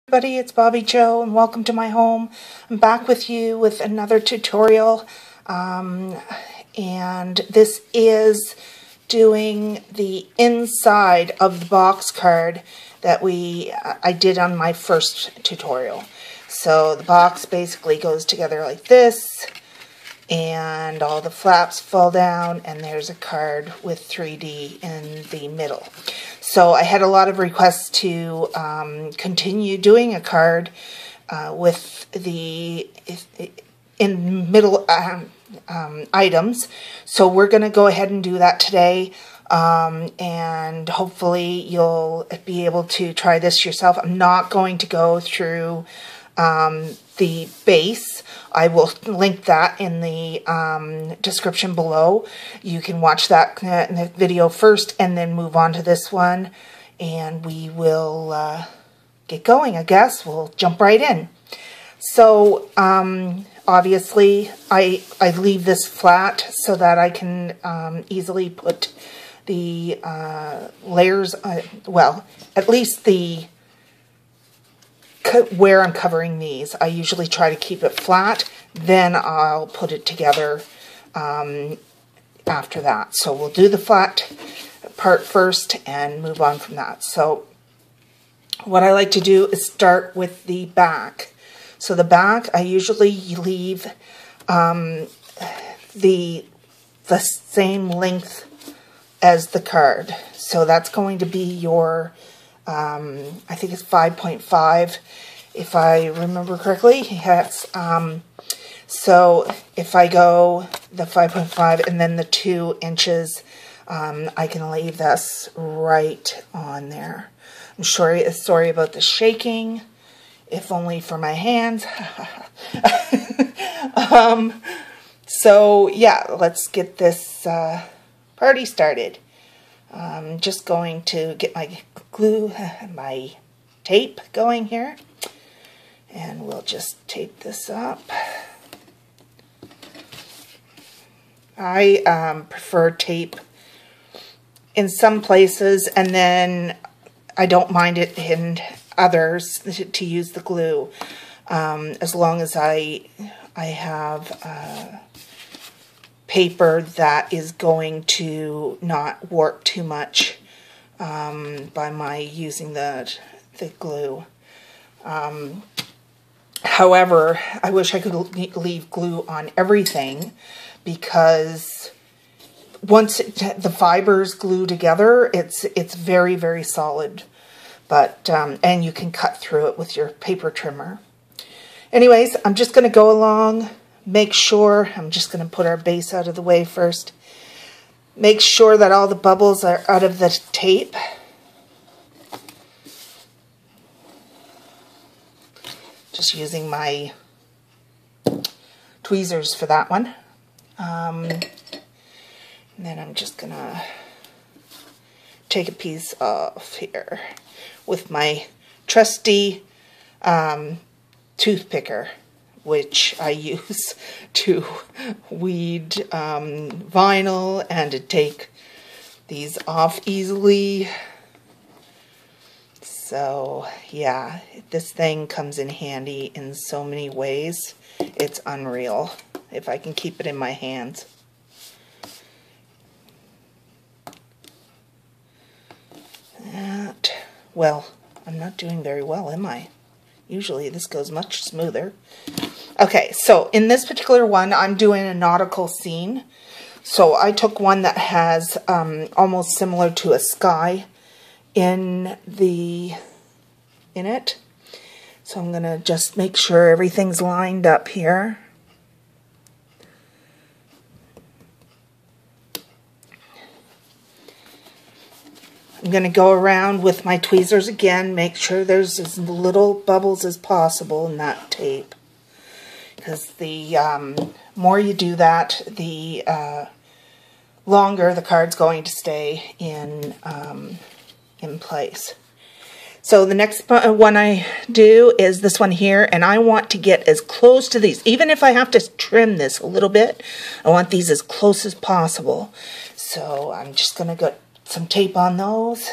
Everybody, it's Bobbi-Jo and welcome to my home. I'm back with you with another tutorial and this is doing the inside of the box card that I did on my first tutorial. So the box basically goes together like this and all the flaps fall down and there's a card with 3D in the middle. So I had a lot of requests to continue doing a card with the middle items. So we're going to go ahead and do that today. And hopefully you'll be able to try this yourself. I'm not going to go through the base. I will link that in the description below. You can watch that in the video first and then move on to this one. And we will get going, I guess. We'll jump right in. So, obviously, I leave this flat so that I can easily put the layers, well, at least the where I'm covering these. I usually try to keep it flat, then I'll put it together after that. So we'll do the flat part first and move on from that. So what I like to do is start with the back. So the back, I usually leave the same length as the card. So that's going to be your I think it's 5.5 if I remember correctly. Yes. So if I go the 5.5 and then the 2 inches, I can leave this right on there. I'm sorry about the shaking, if only for my hands. So yeah, let's get this party started. I'm just going to get my glue, my tape going here, and we'll just tape this up. I prefer tape in some places, and then I don't mind it in others to use the glue, as long as I have paper that is going to not warp too much by my using the glue. However, I wish I could leave glue on everything, because once the fibers glue together, it's very, very solid. But and you can cut through it with your paper trimmer. Anyways, I'm just going to go along. Make sure, I'm just going to put our base out of the way first. Make sure that all the bubbles are out of the tape. Just using my tweezers for that one. And then I'm just going to take a piece off here with my trusty toothpicker, which I use to weed vinyl and to take these off easily. So yeah, this thing comes in handy in so many ways. It's unreal if I can keep it in my hands. Well, I'm not doing very well, am I? Usually this goes much smoother. Okay, so in this particular one, I'm doing a nautical scene. So I took one that has almost similar to a sky in it. So I'm going to just make sure everything's lined up here. I'm going to go around with my tweezers again, make sure there's as little bubbles as possible in that tape. Because the more you do that, the longer the card's going to stay in place. So the next one I do is this one here, and I want to get as close to these. Even if I have to trim this a little bit, I want these as close as possible. So I'm just going to get some tape on those.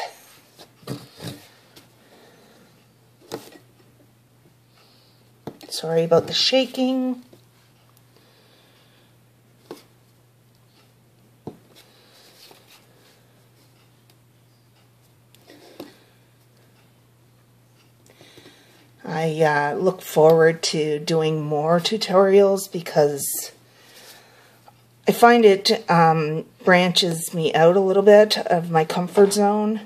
Sorry about the shaking. I look forward to doing more tutorials because I find it branches me out a little bit of my comfort zone.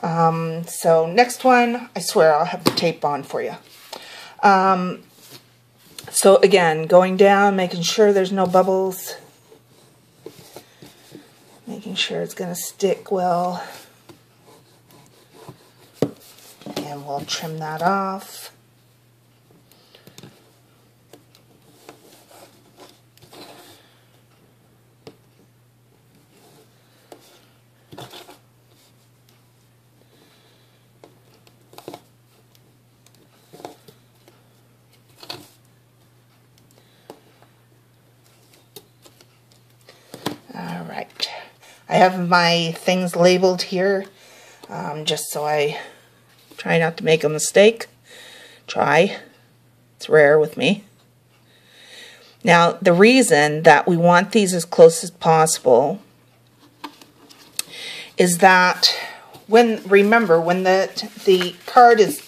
So next one, I swear I'll have the tape on for you. So again, going down, making sure there's no bubbles. Making sure it's going to stick well. And we'll trim that off. Alright, I have my things labeled here, just so I try not to make a mistake. It's rare with me. Now, the reason that we want these as close as possible is that remember, when the card is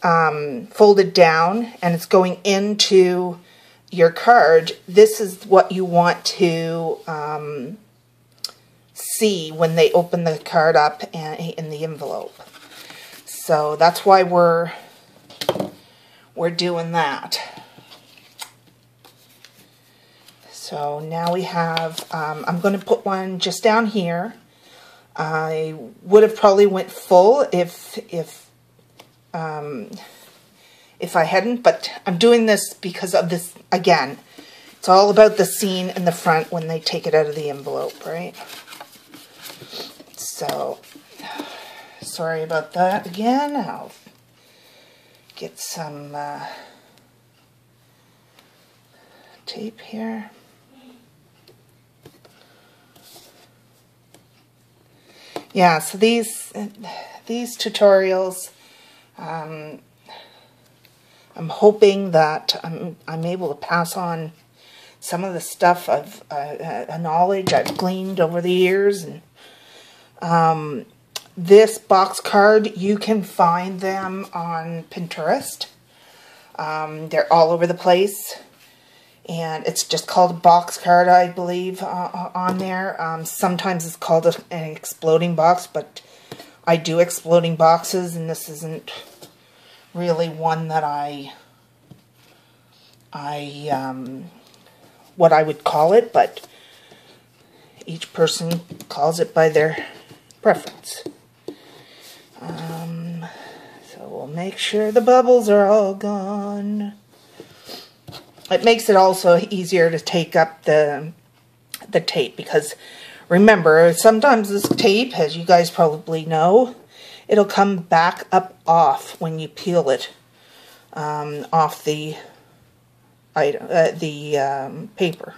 folded down and it's going into your card, this is what you want to see when they open the card up in the envelope. So that's why we're doing that. So now we have, I'm going to put one just down here. I would have probably went full if I hadn't, but I'm doing this because of this, again, it's all about the scene in the front when they take it out of the envelope, right? So, sorry about that again. I'll get some tape here. Yeah, so these tutorials, I'm hoping that I'm able to pass on some of the stuff of knowledge I've gleaned over the years. And this box card, you can find them on Pinterest. They're all over the place. And it's just called a box card, I believe, on there. Sometimes it's called an exploding box, but I do exploding boxes, and this isn't really one that what I would call it, but each person calls it by their preference. So we'll make sure the bubbles are all gone. It makes it also easier to take up the tape, because remember, sometimes this tape, as you guys probably know, it'll come back up off when you peel it off the paper.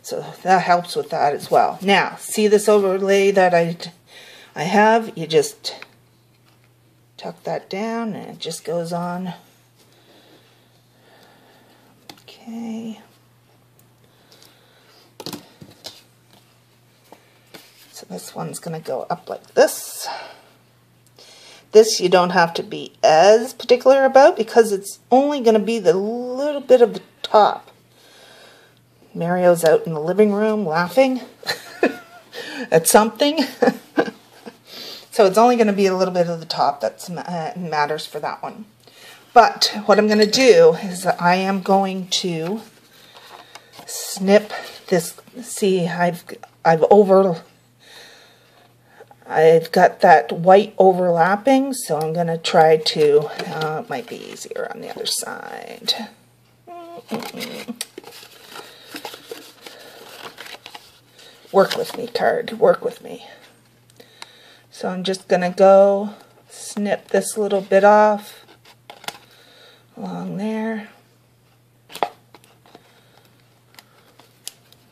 So that helps with that as well. Now, see this overlay that I have? You just tuck that down and it just goes on. Okay. So this one's going to go up like this. This you don't have to be as particular about because it's only going to be the little bit of the top. Mario's out in the living room laughing at something. So it's only going to be a little bit of the top that matters for that one. But what I'm going to do is I am going to snip this. See, I've got that white overlapping, so I'm going to try to, it might be easier on the other side. Work with me, card, work with me. So I'm just going to go snip this little bit off along there.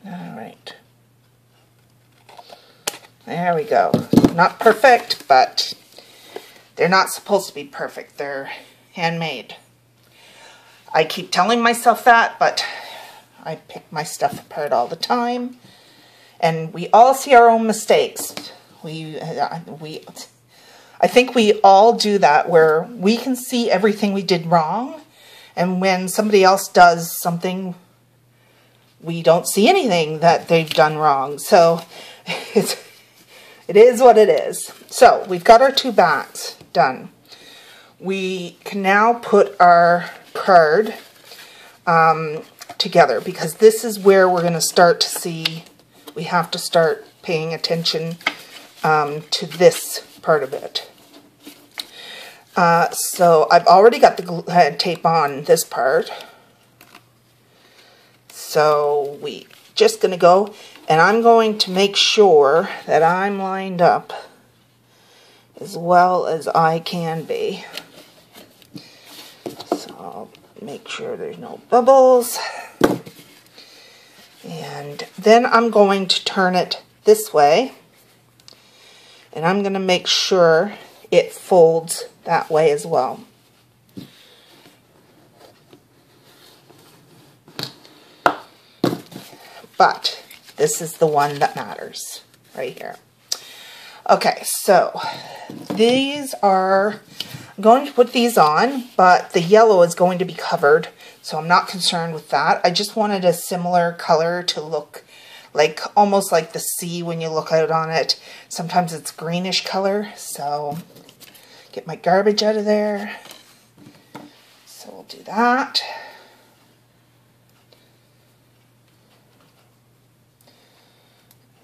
Alright. There we go. Not perfect, but they're not supposed to be perfect. They're handmade. I keep telling myself that, but I pick my stuff apart all the time. And we all see our own mistakes. I think we all do that, where we can see everything we did wrong. And when somebody else does something, we don't see anything that they've done wrong. So it is what it is. So we've got our 2 backs done. We can now put our card together, because this is where we're going to start to see, we have to start paying attention to this part of it. So I've already got the tape on this part. So we just going to go, and I'm going to make sure that I'm lined up as well as I can be. So I'll make sure there's no bubbles. And then I'm going to turn it this way. And I'm going to make sure it folds that way as well. But this is the one that matters right here. Okay, so these are, I'm going to put these on, but the yellow is going to be covered, so I'm not concerned with that. I just wanted a similar color to look like, almost like the sea when you look out on it. Sometimes it's greenish color, so get my garbage out of there. So we'll do that.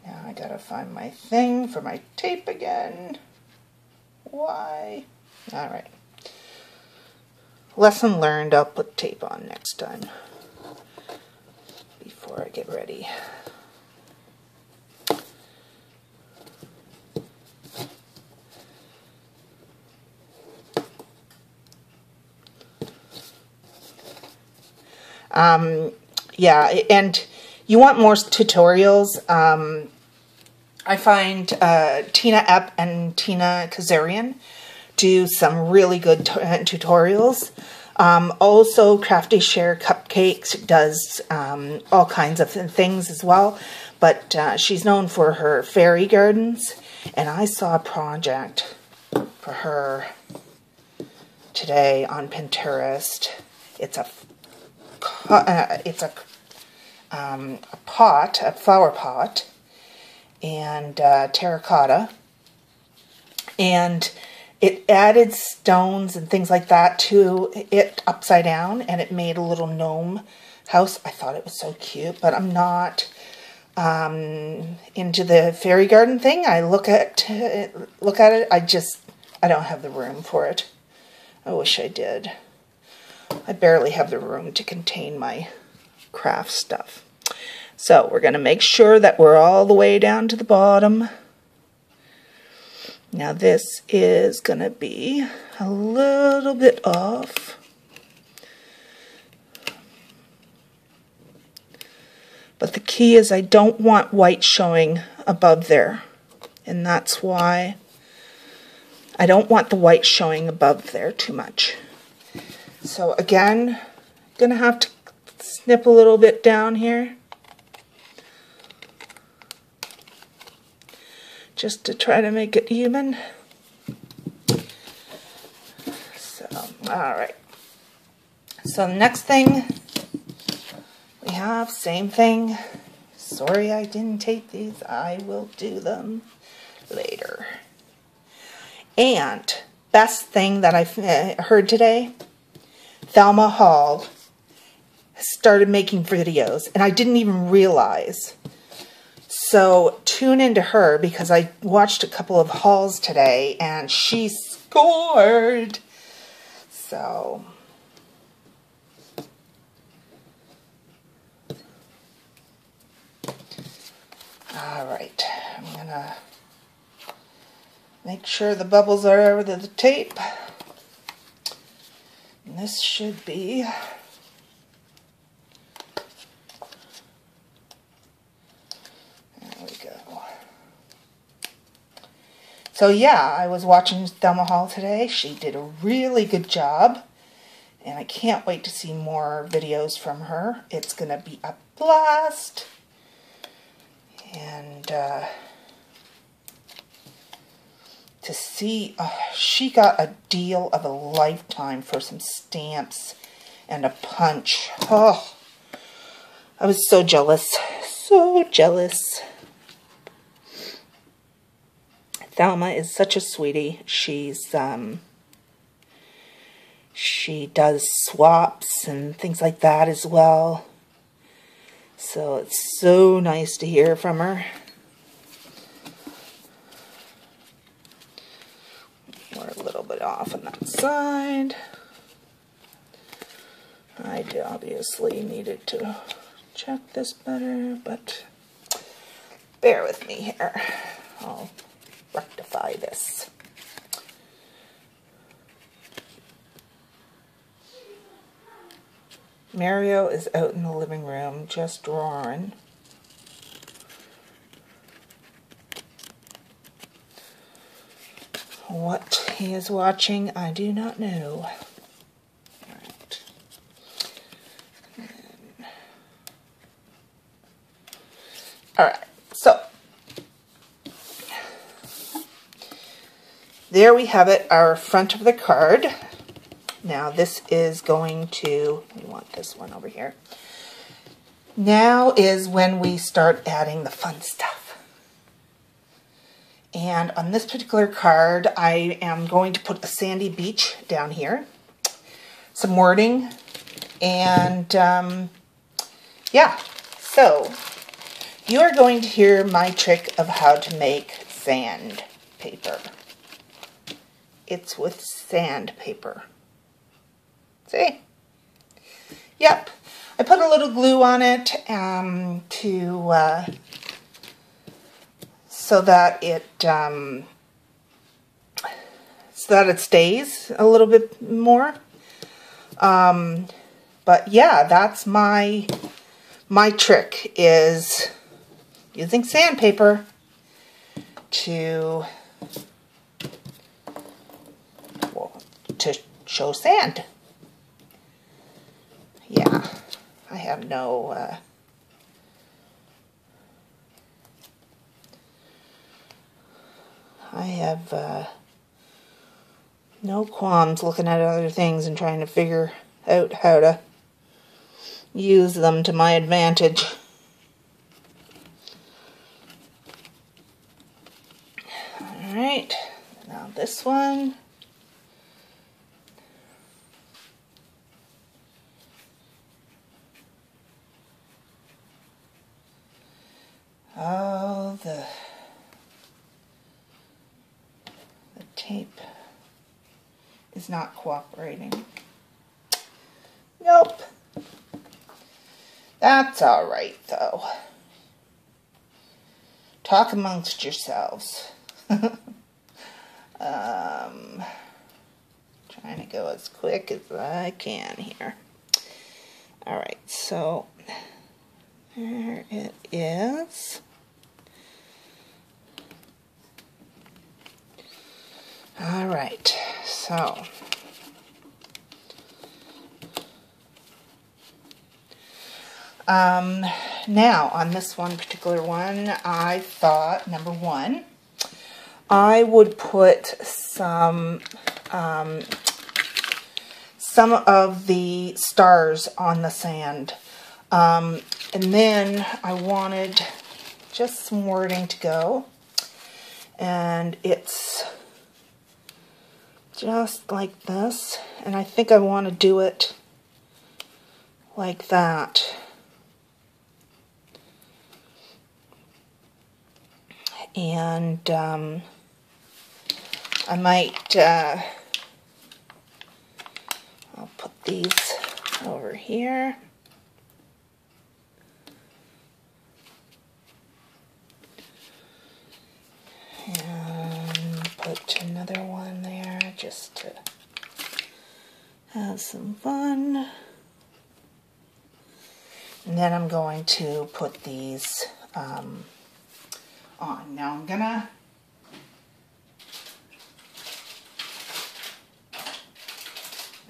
Now I gotta find my thing for my tape again. Why? Alright. Lesson learned. I'll put tape on next time before I get ready. Yeah, and you want more tutorials. I find Tina Epp and Tina Kazarian do some really good tutorials. Also, Crafty Share Cupcakes does all kinds of things as well. But she's known for her fairy gardens. And I saw a project for her today on Pinterest. It's a pot, a flower pot, and terracotta, and it added stones and things like that to it upside down, and it made a little gnome house. I thought it was so cute, but I'm not into the fairy garden thing. I look at it, I don't have the room for it. I wish I did. I barely have the room to contain my craft stuff. So we're going to make sure that we're all the way down to the bottom. Now this is going to be a little bit off. But the key is I don't want white showing above there. And that's why I don't want the white showing above there too much. So again, gonna have to snip a little bit down here, just to try to make it even. So, alright. So the next thing we have, same thing. Sorry I didn't tape these. I will do them later. And best thing that I've heard today, Thelma Hall started making videos, and I didn't even realize. So tune into her, because I watched a couple of hauls today, and she scored. So all right, I'm gonna make sure the bubbles are over the tape. And this should be there we go. So yeah, I was watching Thelma Hall today. She did a really good job, And I can't wait to see more videos from her. It's going to be a blast. And to see, she got a deal of a lifetime for some stamps and a punch. Oh, I was so jealous. So jealous. Thelma is such a sweetie. She's, she does swaps and things like that as well. So it's so nice to hear from her. We're a little bit off on that side. I obviously needed to check this better, but bear with me here. I'll rectify this. Mario is out in the living room just drawing. What he is watching, I do not know. Alright. Alright, so there we have it, our front of the card. Now this is going to, we want this one over here. Now is when we start adding the fun stuff. And on this particular card, I am going to put a sandy beach down here. Some wording. And yeah, so you are going to hear my trick of how to make sandpaper. It's with sandpaper. See? Yep. I put a little glue on it so that it stays a little bit more. But yeah, that's my trick, is using sandpaper to show sand. Yeah, I have no no qualms looking at other things and trying to figure out how to use them to my advantage. Alright, now this one. Oh, the tape is not cooperating. Nope. That's alright, though. Talk amongst yourselves. Trying to go as quick as I can here. Alright, so there it is. Alright, so now on this one particular one, I thought, number one, I would put some of the stars on the sand. And then I wanted just some wording to go. And it's just like this. And I think I want to do it like that. And I might, I'll put these over here. And put another one there just to have some fun. And then I'm going to put these on. Now I'm gonna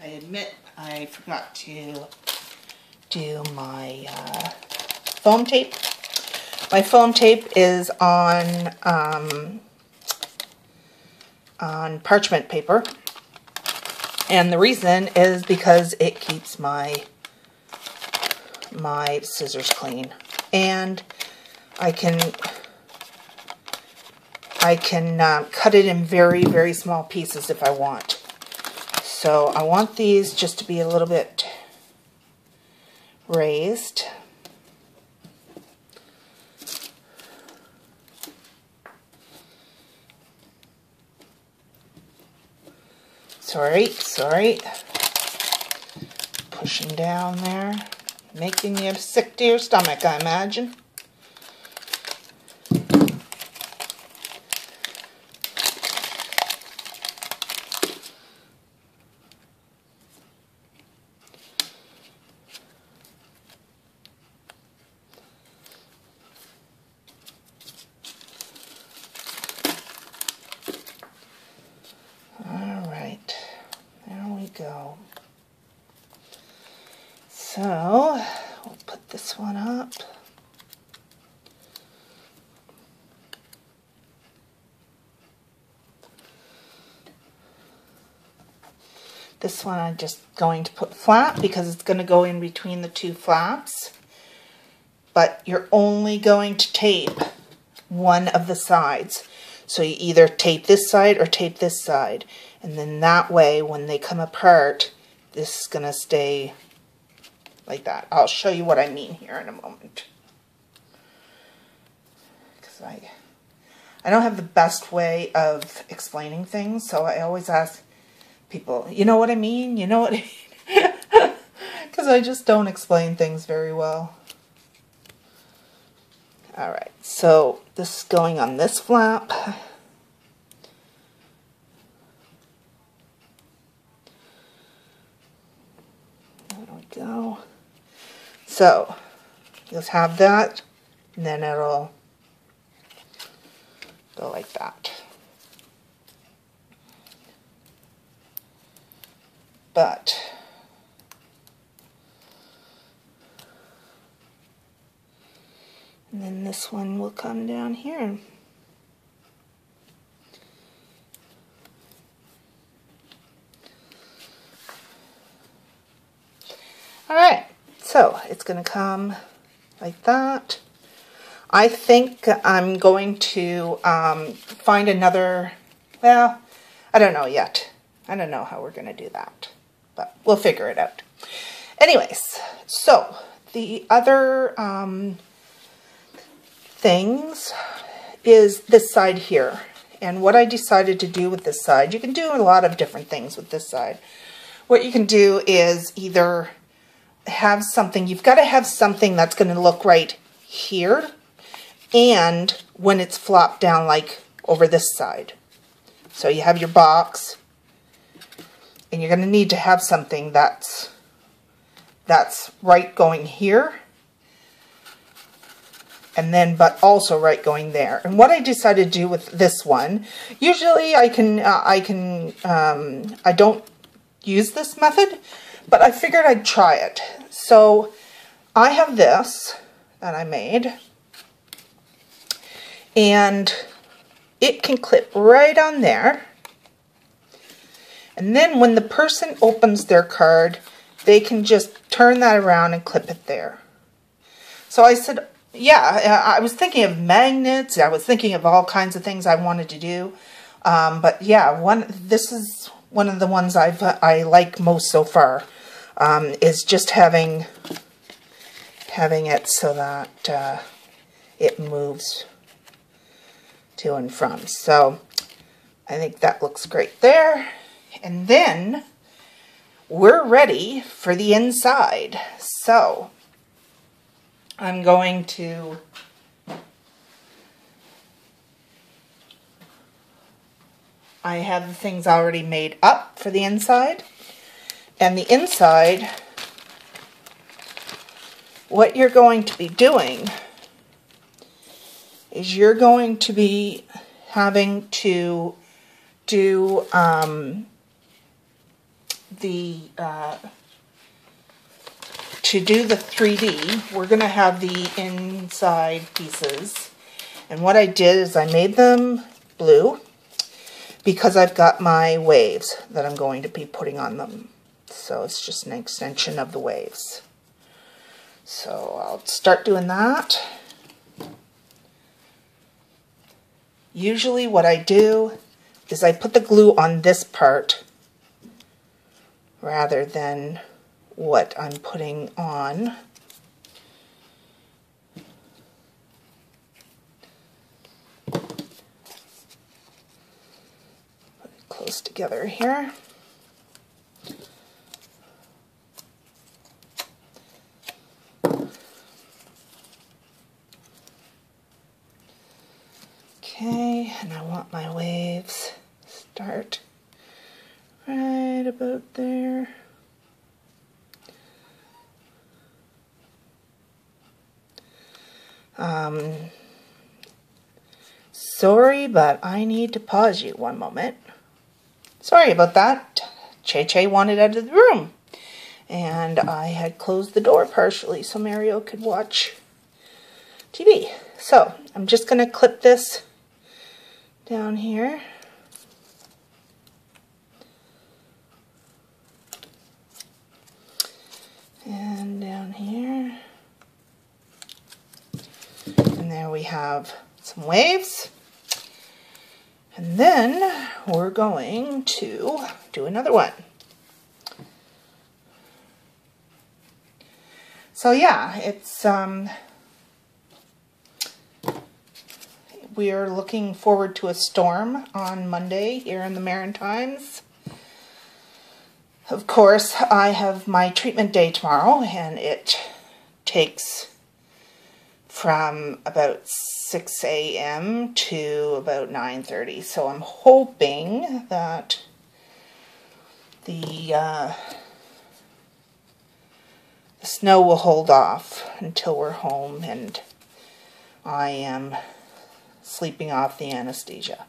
I admit I forgot to do my foam tape. My foam tape is on parchment paper, and the reason is because it keeps my scissors clean, and I can cut it in very, very small pieces if I want. So I want these just to be a little bit raised. Sorry. Pushing down there. Making you sick to your stomach, I imagine. Go. So we'll put this one up. This one I'm just going to put flat because it's going to go in between the two flaps. But you're only going to tape one of the sides. So you either tape this side or tape this side. And then that way, when they come apart, this is going to stay like that. I'll show you what I mean here in a moment. Because I don't have the best way of explaining things, so I always ask people, you know what I mean? You know what I mean? Because I just don't explain things very well. Alright, so this is going on this flap. Go. So just have that, and then it'll go like that. But and then this one will come down here. Alright, so it's going to come like that. I think I'm going to find another, well, I don't know yet. I don't know how we're going to do that, but we'll figure it out. Anyways, so the other things is this side here. And what I decided to do with this side, you can do a lot of different things with this side. What you can do is either have something, you've got to have something that's going to look right here and when it's flopped down like over this side. So you have your box and you're going to need to have something that's right going here and then but also right going there. And what I decided to do with this one, usually I don't use this method, but I figured I'd try it. So I have this that I made, and it can clip right on there. And then when the person opens their card, they can just turn that around and clip it there. So I said, yeah, I was thinking of magnets. I was thinking of all kinds of things I wanted to do. But yeah, this is one of the ones I like most so far, is just having it so that it moves to and from. So I think that looks great there. And then we're ready for the inside. So I'm going to I have the things already made up for the inside. And the inside, what you're going to be doing is you're going to be having to do the to do the 3D, we're going to have the inside pieces. And what I did is I made them blue because I've got my waves that I'm going to be putting on them. So it's just an extension of the waves. So I'll start doing that. Usually what I do is I put the glue on this part rather than what I'm putting on. Put it close together here. Okay, and I want my waves start right about there. Sorry, but I need to pause you one moment. Sorry about that. Che wanted out of the room. And I had closed the door partially so Mario could watch TV. So, I'm just going to clip this down here. And down here. And there we have some waves. And then we're going to do another one. So yeah, it's we are looking forward to a storm on Monday here in the Maritimes. Of course, I have my treatment day tomorrow, and it takes from about 6 a.m. to about 9:30. So I'm hoping that the snow will hold off until we're home and I am sleeping off the anesthesia.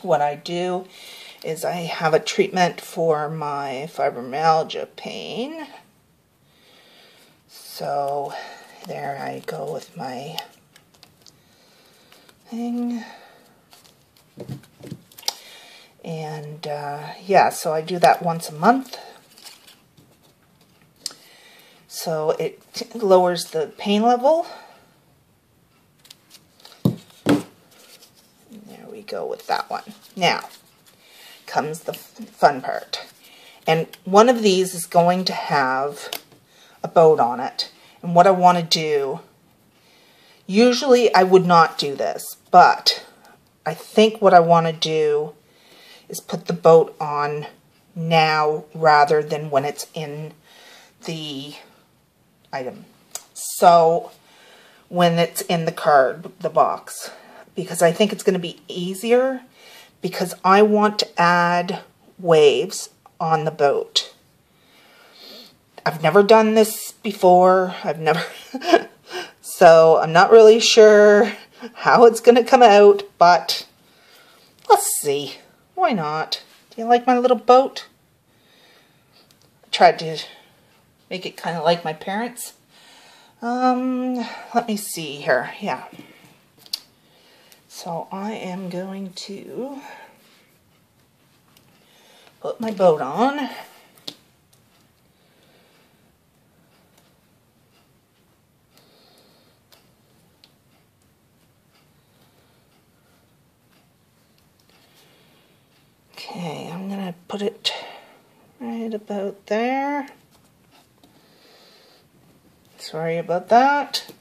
What I do is I have a treatment for my fibromyalgia pain. So there I go with my thing. And yeah, so I do that once a month. So it lowers the pain level. There we go with that one. Now comes the fun part. And one of these is going to have a boat on it. And what I want to do, usually I would not do this, but I think what I want to do is put the boat on now rather than when it's in the item. So when it's in the card, the box, because I think it's going to be easier because I want to add waves on the boat. I've never done this before. I've never, so I'm not really sure how it's going to come out, but let's see. Why not? Do you like my little boat? I tried to make it kind of like my parents. Let me see here. Yeah. So I am going to put my boat on. Okay, I'm going to put it right about there. Sorry about that.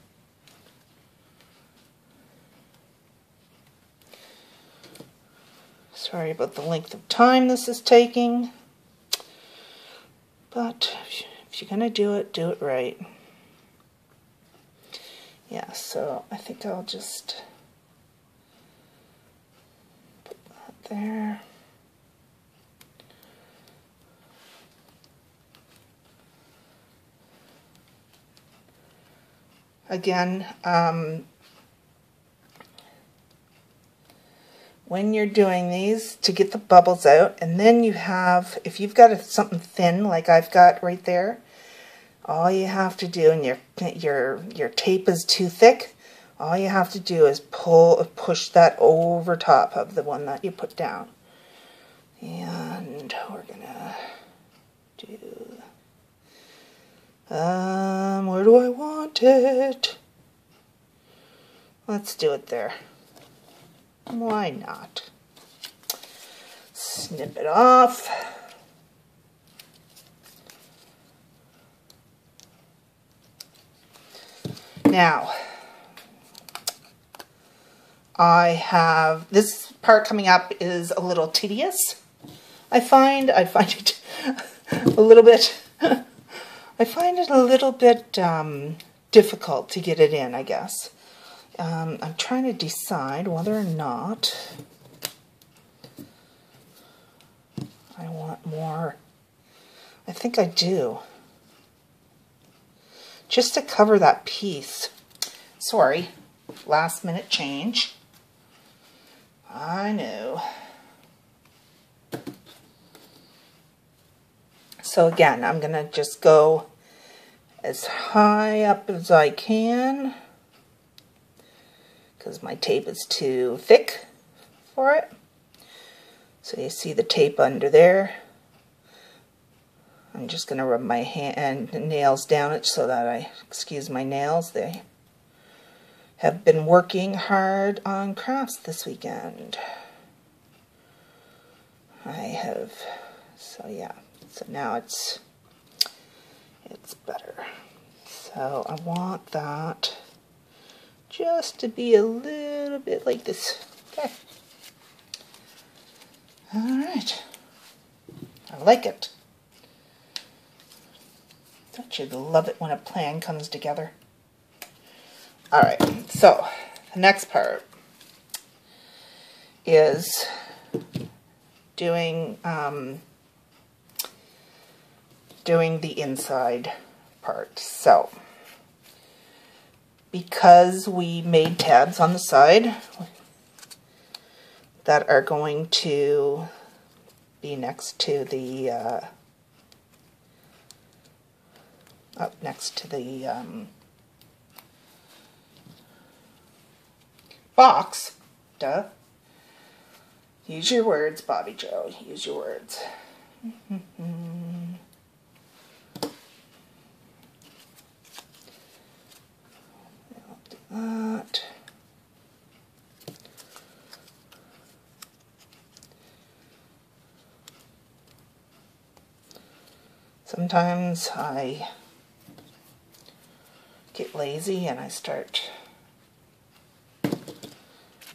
Sorry about the length of time this is taking. But if you're going to do it right. Yeah, so I think I'll just put that there. Again, when you're doing these to get the bubbles out, and then you have, if you've got something thin like I've got right there, all you have to do, and your tape is too thick, all you have to do is push that over top of the one that you put down. And we're gonna do, where do I want it? Let's do it there. Why not? Snip it off. Now, I have, this part coming up is a little tedious. I find it a little bit, I find it a little bit difficult to get it in, I guess. I'm trying to decide whether or not I want more. I think I do. Just to cover that piece. Sorry, last minute change. I know. So again, I'm going to just go as high up as I can, because my tape is too thick for it. So you see the tape under there. I'm just going to rub my hand and nails down it so that I, excuse my nails, they have been working hard on crafts this weekend. I have, so yeah, so now it's better. So I want that just to be a little bit like this. Okay. Alright. I like it. Don't you love it when a plan comes together? Alright, so the next part is doing the inside part. So because we made tabs on the side that are going to be next to the up next to the box, duh. Use your words, Bobbi-Jo. Use your words. I'll do that. Sometimes I get lazy and I start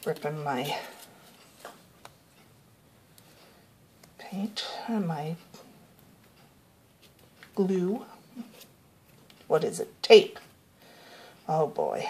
ripping my paint and my glue. What is it? Tape. Oh boy.